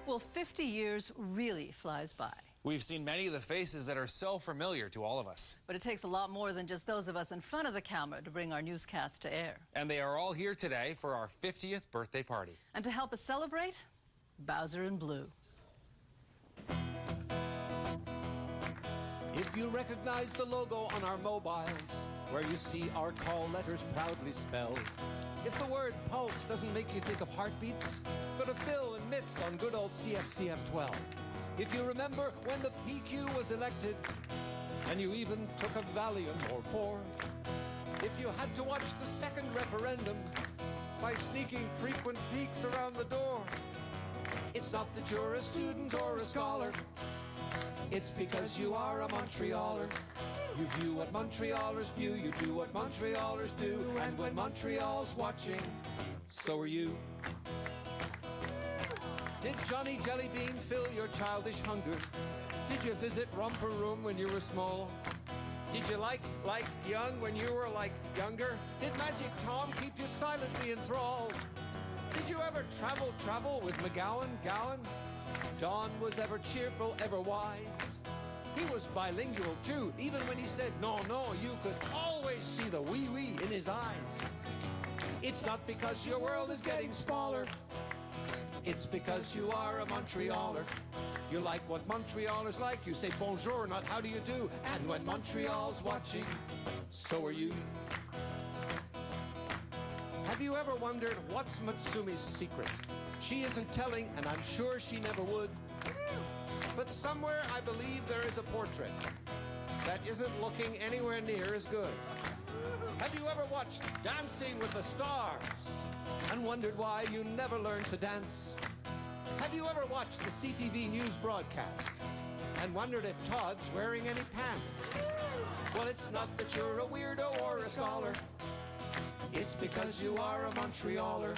Well, 50 years really flies by. We've seen many of the faces that are so familiar to all of us. But it takes a lot more than just those of us in front of the camera to bring our newscast to air. And they are all here today for our 50th birthday party. And to help us celebrate, Bowser+and+Blue. If you recognize the logo on our mobiles, where you see our call letters proudly spelled, if the word pulse doesn't make you think of heartbeats, but of Bill and Mitts on good old CFCF 12, if you remember when the PQ was elected, and you even took a Valium or 4, if you had to watch the second referendum by sneaking frequent peeks around the door, it's not that you're a student or a scholar, it's because you are a Montrealer. You view what Montrealers view, you do what Montrealers do, and when Montreal's watching, so are you. Did Johnny Jellybean fill your childish hunger? Did you visit Romper Room when you were small? Did you like young when you were younger? Did Magic Tom keep you silently enthralled? Did you ever travel with McGowan, Gowan? John was ever cheerful, ever wise. He was bilingual too, even when he said no, you could always see the wee-wee in his eyes. It's not because your world is getting smaller, it's because you are a Montrealer. You like what Montrealers like, you say bonjour, not how do you do, and when Montreal's watching, so are you. Have you ever wondered what's Matsumi's secret? She isn't telling, and I'm sure she never would. But somewhere I believe there is a portrait that isn't looking anywhere near as good. Have you ever watched Dancing with the Stars and wondered why you never learned to dance? Have you ever watched the CTV news broadcast and wondered if Todd's wearing any pants? Well, it's not that you're a weirdo or a scholar. It's because you are a Montrealer.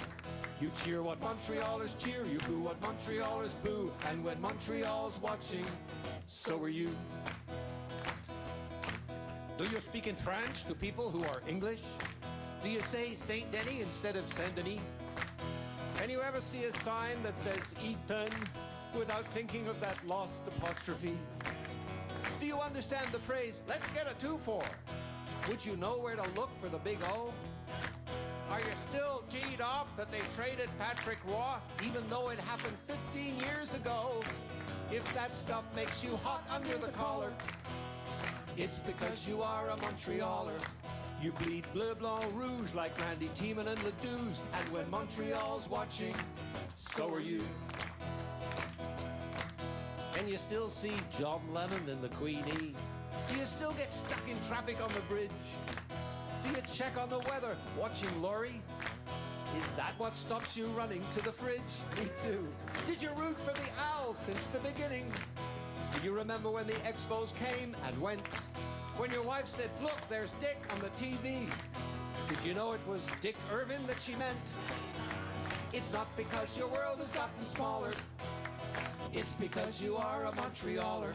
You cheer what Montrealers cheer, you boo what Montrealers boo, and when Montreal's watching, so are you. Do you speak in French to people who are English? Do you say Saint Denis instead of Saint Denis? Can you ever see a sign that says Eton without thinking of that lost apostrophe? Do you understand the phrase, let's get a 2-4? Would you know where to look for the big O? Are you still teed off that they traded Patrick Roy, even though it happened 15 years ago? If that stuff makes you hot under the collar, it's because you are a Montrealer. You bleed bleu, blanc, rouge like Randy Tiemann and Ledoux, and when Montreal's watching, so are you. Can you still see John Lennon and the Queenie? Do you still get stuck in traffic on the bridge? Do you check on the weather watching Laurie? Is that what stops you running to the fridge? Me too. Did you root for the Owls since the beginning? Do you remember when the Expos came and went? When your wife said, look, there's Dick on the TV. Did you know it was Dick Irvin that she meant? It's not because your world has gotten smaller. It's because you are a Montrealer.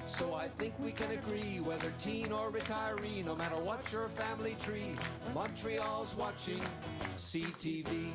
So I think we can agree, whether teen or retiree, no matter what your family tree, Montreal's watching CTV.